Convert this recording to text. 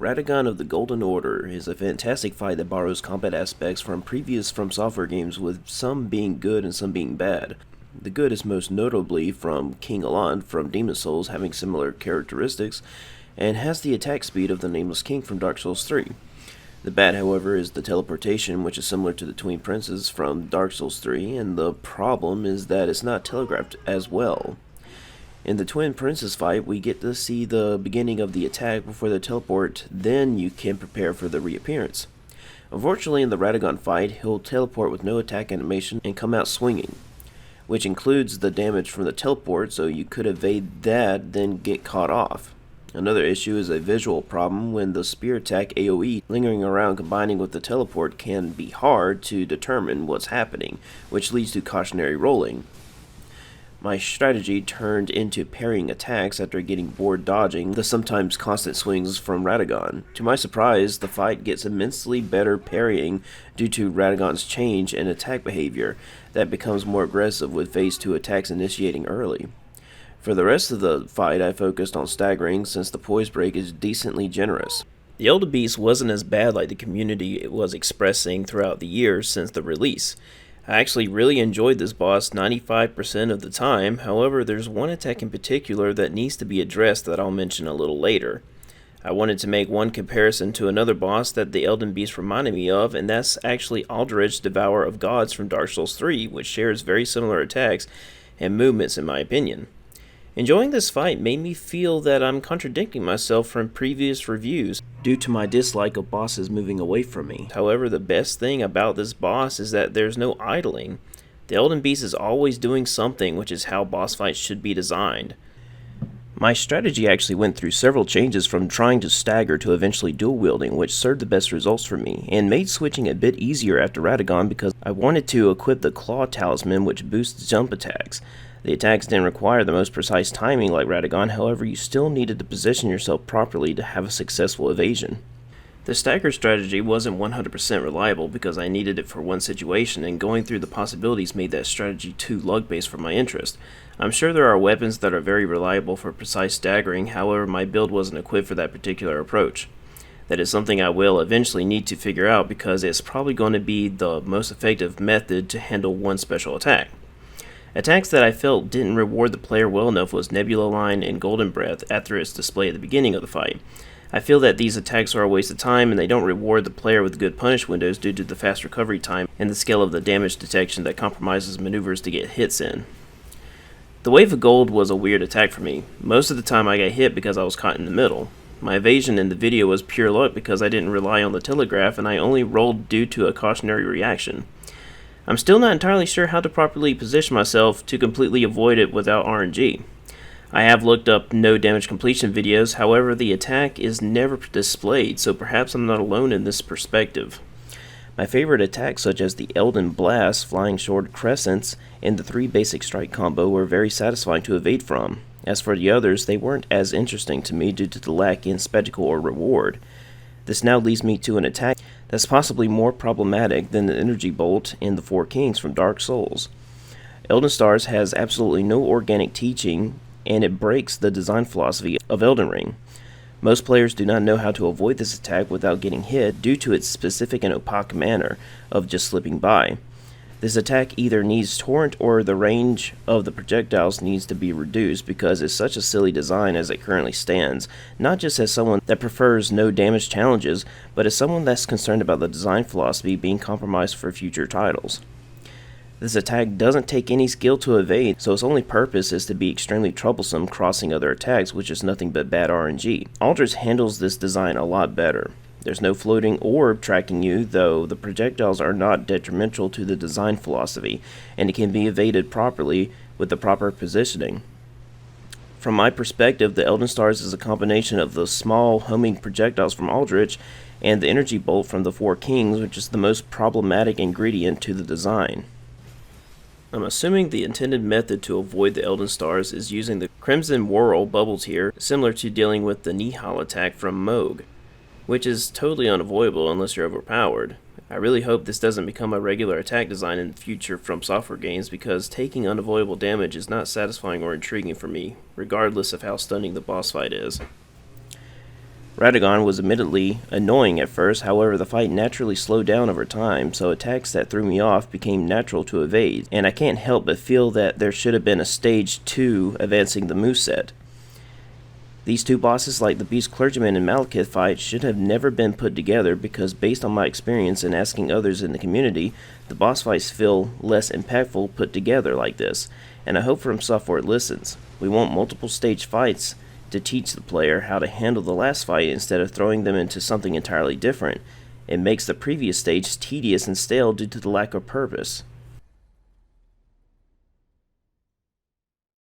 Radagon of the Golden Order is a fantastic fight that borrows combat aspects from previous From Software games, with some being good and some being bad. The good is most notably from King Allant from Demon Souls, having similar characteristics, and has the attack speed of the Nameless King from Dark Souls 3. The bad, however, is the teleportation, which is similar to the Twin Princes from Dark Souls 3, and the problem is that it's not telegraphed as well. In the Twin Princes fight, we get to see the beginning of the attack before the teleport, then you can prepare for the reappearance. Unfortunately, in the Radagon fight, he'll teleport with no attack animation and come out swinging, which includes the damage from the teleport, so you could evade that, then get caught off. Another issue is a visual problem when the spear attack AoE lingering around combining with the teleport can be hard to determine what's happening, which leads to cautionary rolling. My strategy turned into parrying attacks after getting bored dodging the sometimes constant swings from Radagon. To my surprise, the fight gets immensely better parrying due to Radagon's change in attack behavior that becomes more aggressive with phase 2 attacks initiating early. For the rest of the fight, I focused on staggering since the poise break is decently generous. The Elden Beast wasn't as bad like the community was expressing throughout the years since the release. I actually really enjoyed this boss 95% of the time. However, there's one attack in particular that needs to be addressed that I'll mention a little later. I wanted to make one comparison to another boss that the Elden Beast reminded me of, and that's actually Aldrich's Devourer of Gods from Dark Souls 3, which shares very similar attacks and movements in my opinion. Enjoying this fight made me feel that I'm contradicting myself from previous reviews due to my dislike of bosses moving away from me. However, the best thing about this boss is that there's no idling. The Elden Beast is always doing something, which is how boss fights should be designed. My strategy actually went through several changes, from trying to stagger to eventually dual wielding, which served the best results for me, and made switching a bit easier after Radagon because I wanted to equip the Claw Talisman, which boosts jump attacks. The attacks didn't require the most precise timing like Radagon, however you still needed to position yourself properly to have a successful evasion. The stagger strategy wasn't 100% reliable because I needed it for one situation, and going through the possibilities made that strategy too luck-based for my interest. I'm sure there are weapons that are very reliable for precise staggering, however my build wasn't equipped for that particular approach. That is something I will eventually need to figure out because it's probably going to be the most effective method to handle one special attack. Attacks that I felt didn't reward the player well enough was Nebula Line and Golden Breath after its display at the beginning of the fight. I feel that these attacks are a waste of time and they don't reward the player with good punish windows due to the fast recovery time and the scale of the damage detection that compromises maneuvers to get hits in. The Wave of Gold was a weird attack for me. Most of the time I got hit because I was caught in the middle. My evasion in the video was pure luck because I didn't rely on the telegraph and I only rolled due to a cautionary reaction. I'm still not entirely sure how to properly position myself to completely avoid it without RNG. I have looked up no damage completion videos, however the attack is never displayed, so perhaps I'm not alone in this perspective. My favorite attacks such as the Elden Blast, Flying Sword Crescents, and the 3 basic strike combo were very satisfying to evade from. As for the others, they weren't as interesting to me due to the lack in spectacle or reward. This now leads me to an attack that's possibly more problematic than the Energy Bolt in the Four Kings from Dark Souls. Elden Stars has absolutely no organic teaching, and it breaks the design philosophy of Elden Ring. Most players do not know how to avoid this attack without getting hit due to its specific and opaque manner of just slipping by. This attack either needs torrent or the range of the projectiles needs to be reduced because it's such a silly design as it currently stands, not just as someone that prefers no damage challenges, but as someone that's concerned about the design philosophy being compromised for future titles. This attack doesn't take any skill to evade, so its only purpose is to be extremely troublesome crossing other attacks, which is nothing but bad RNG. Aldrich handles this design a lot better. There's no floating orb tracking you, though the projectiles are not detrimental to the design philosophy, and it can be evaded properly with the proper positioning. From my perspective, the Elden Stars is a combination of the small homing projectiles from Aldrich and the Energy Bolt from the Four Kings, which is the most problematic ingredient to the design. I'm assuming the intended method to avoid the Elden Stars is using the Crimson Whirl bubbles here, similar to dealing with the Nihal attack from Moog, which is totally unavoidable unless you're overpowered. I really hope this doesn't become a regular attack design in the future from software games, because taking unavoidable damage is not satisfying or intriguing for me, regardless of how stunning the boss fight is. Radagon was admittedly annoying at first, however the fight naturally slowed down over time, so attacks that threw me off became natural to evade, and I can't help but feel that there should have been a stage 2 advancing the moveset. These two bosses, like the Beast Clergyman and Malekith fight, should have never been put together because based on my experience and asking others in the community, the boss fights feel less impactful put together like this, and I hope From Software listens. We want multiple stage fights to teach the player how to handle the last fight instead of throwing them into something entirely different. It makes the previous stage tedious and stale due to the lack of purpose.